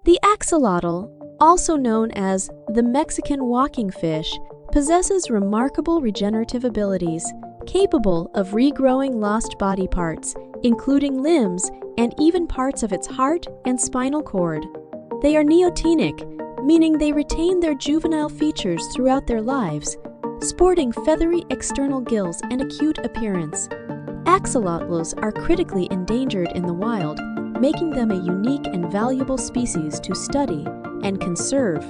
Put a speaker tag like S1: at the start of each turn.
S1: The axolotl, also known as the Mexican walking fish, possesses remarkable regenerative abilities, capable of regrowing lost body parts, including limbs and even parts of its heart and spinal cord. They are neotenic, meaning they retain their juvenile features throughout their lives, sporting feathery external gills and a cute appearance. Axolotls are critically endangered in the wild, making them a unique and valuable species to study and conserve.